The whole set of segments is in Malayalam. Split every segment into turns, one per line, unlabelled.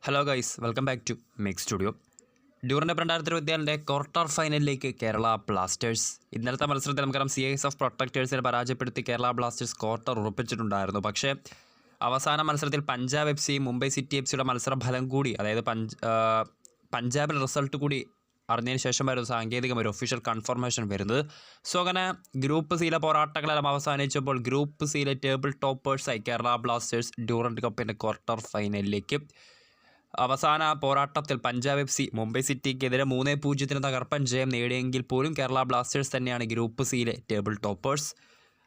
Hello guys, welcome back to make studio. Durand 2024 quarter ഫൈനലിലേക്ക് കേരള ബ്ലാസ്റ്റേഴ്സ്. ഇന്നലത്തെ മത്സരത്തിൽ നമുക്കറിയാം CISF പ്രൊട്ടക്ടേഴ്സിനെ പരാജയപ്പെടുത്തി കേരള ബ്ലാസ്റ്റേഴ്സ് ക്വാർട്ടർ ഉറപ്പിച്ചിട്ടുണ്ടായിരുന്നു. പക്ഷേ അവസാന മത്സരത്തിൽ പഞ്ചാബ് FC മുംബൈ സിറ്റി FCയുടെ മത്സരഫലം കൂടി, അതായത് പഞ്ചാബിൻ്റെ റിസൾട്ട് കൂടി അറിഞ്ഞതിന് ശേഷമായിരുന്നു സാങ്കേതികം ഒരു ഒഫീഷ്യൽ കൺഫർമേഷൻ വരുന്നത്. സോ അങ്ങനെ ഗ്രൂപ്പ് സിയിലെ പോരാട്ടങ്ങളെല്ലാം അവസാനിച്ചപ്പോൾ ഗ്രൂപ്പ് സിയിലെ ടേബിൾ ടോപ്പേഴ്സായി കേരള ബ്ലാസ്റ്റേഴ്സ് ഡ്യൂറൻ്റ് കപ്പിൻ്റെ ക്വാർട്ടർ ഫൈനലിലേക്ക്. അവസാന പോരാട്ടത്തിൽ പഞ്ചാബ് FC മുംബൈ സിറ്റിക്കെതിരെ 3-0 തകർപ്പൻ ജയം നേടിയെങ്കിൽ പോലും കേരള ബ്ലാസ്റ്റേഴ്സ് തന്നെയാണ് ഗ്രൂപ്പ് സിയിലെ ടേബിൾ ടോപ്പേഴ്സ്.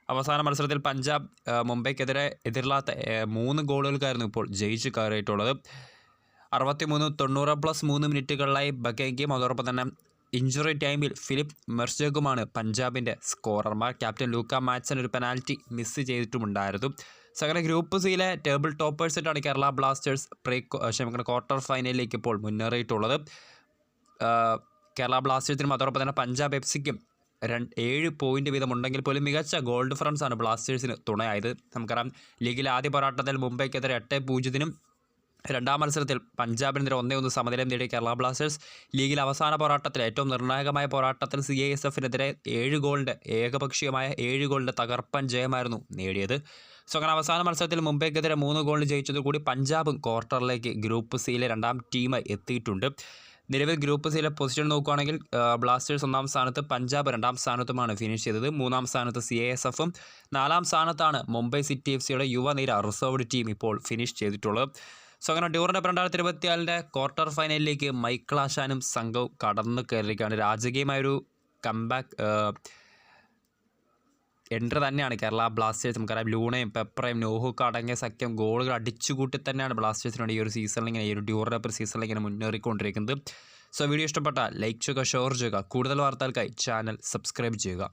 അവസാന മത്സരത്തിൽ പഞ്ചാബ് മുംബൈക്കെതിരെ എതിരില്ലാത്ത 3 ഗോളുകൾക്കായിരുന്നു ഇപ്പോൾ ജയിച്ച് കയറിയിട്ടുള്ളത്. 63-90+3 മിനിറ്റുകളിലായി ബഗേഗയും അതോടൊപ്പം തന്നെ ഇഞ്ചുറി ടൈമിൽ ഫിലിപ്പ് മെർജഗുമാണ് പഞ്ചാബിൻ്റെ സ്കോറർമാർ. ക്യാപ്റ്റൻ ലൂക്ക മാറ്റ്സൺ ഒരു പെനാൽറ്റി മിസ് ചെയ്തിട്ടുമുണ്ടായിരുന്നു. അങ്ങനെ ഗ്രൂപ്പ് സിയിലെ ടേബിൾ ടോപ്പേഴ്സായിട്ടാണ് കേരള ബ്ലാസ്റ്റേഴ്സ് ക്വാർട്ടർ ഫൈനലിലേക്ക് ഇപ്പോൾ മുന്നേറിയിട്ടുള്ളത്. കേരള ബ്ലാസ്റ്റേഴ്സിനും അതോടൊപ്പം തന്നെ പഞ്ചാബ് FCക്കും 7 പോയിൻ്റ് വീതമുണ്ടെങ്കിൽ പോലും മികച്ച ഗോൾ ഡിഫറൻസാണ് ബ്ലാസ്റ്റേഴ്സിന് തുണയായത്. നമുക്കറിയാം, ലീഗിലെ ആദ്യ പോരാട്ടത്തിൽ മുംബൈക്കെതിരെ 8-0 രണ്ടാം മത്സരത്തിൽ പഞ്ചാബിനെതിരെ 1-1 സമനിലയും നേടിയ കേരള ബ്ലാസ്റ്റേഴ്സ് ലീഗിൽ അവസാന പോരാട്ടത്തിൽ ഏറ്റവും നിർണായകമായ പോരാട്ടത്തിൽ CISFനെതിരെ 7 ഗോളിൻ്റെ ഏകപക്ഷീയമായ 7 ഗോളിൻ്റെ തകർപ്പൻ ജയമായിരുന്നു നേടിയത്. സോ അങ്ങനെ അവസാന മത്സരത്തിൽ മുംബൈക്കെതിരെ 3 ഗോളിന് ജയിച്ചതോടുകൂടി പഞ്ചാബും ക്വാർട്ടറിലേക്ക് ഗ്രൂപ്പ് സിയിലെ രണ്ടാം ടീമായി എത്തിയിട്ടുണ്ട്. നിലവിൽ ഗ്രൂപ്പ് സിയിലെ പൊസിഷൻ നോക്കുകയാണെങ്കിൽ ബ്ലാസ്റ്റേഴ്സ് 1-ാം സ്ഥാനത്ത്, പഞ്ചാബ് 2-ാം സ്ഥാനത്തുമാണ് ഫിനിഷ് ചെയ്തത്. 3-ാം സ്ഥാനത്ത് CISFും 4-ാം സ്ഥാനത്താണ് മുംബൈ സിറ്റി FCയുടെ യുവനിര റിസർവ്ഡ് ടീം ഇപ്പോൾ ഫിനിഷ് ചെയ്തിട്ടുള്ളത്. സോ അങ്ങനെ ഡ്യൂറൻ്റ് 2024 ക്വാർട്ടർ ഫൈനലിലേക്ക് മൈക്കിൾ ആശാനും സംഘവും കടന്നു കയറിയിരിക്കുകയാണ്. രാജകീയമായൊരു കംബാക്ക് എൻട്രി തന്നെയാണ് കേരള ബ്ലാസ്റ്റേഴ്സ്. നമുക്കറിയാം, ലൂണയും പെപ്പറയും നോഹുക്ക് അടങ്ങിയ സഖ്യം ഗോളുകൾ അടിച്ചുകൂട്ടി തന്നെയാണ് ബ്ലാസ്റ്റേഴ്സിനോട് ഈ ഒരു സീസണിൽ ഈ ഒരു ഡ്യൂറൻ്റ് സീസണിൽ ഇങ്ങനെ മുന്നേറിക്കൊണ്ടിരിക്കുന്നത്. സോ വീഡിയോ ഇഷ്ടപ്പെട്ടാൽ ലൈക്ക് ചെയ്യുക, ഷെയർ ചെയ്യുക. കൂടുതൽ വാർത്തകൾക്കായി ചാനൽ സബ്സ്ക്രൈബ് ചെയ്യുക.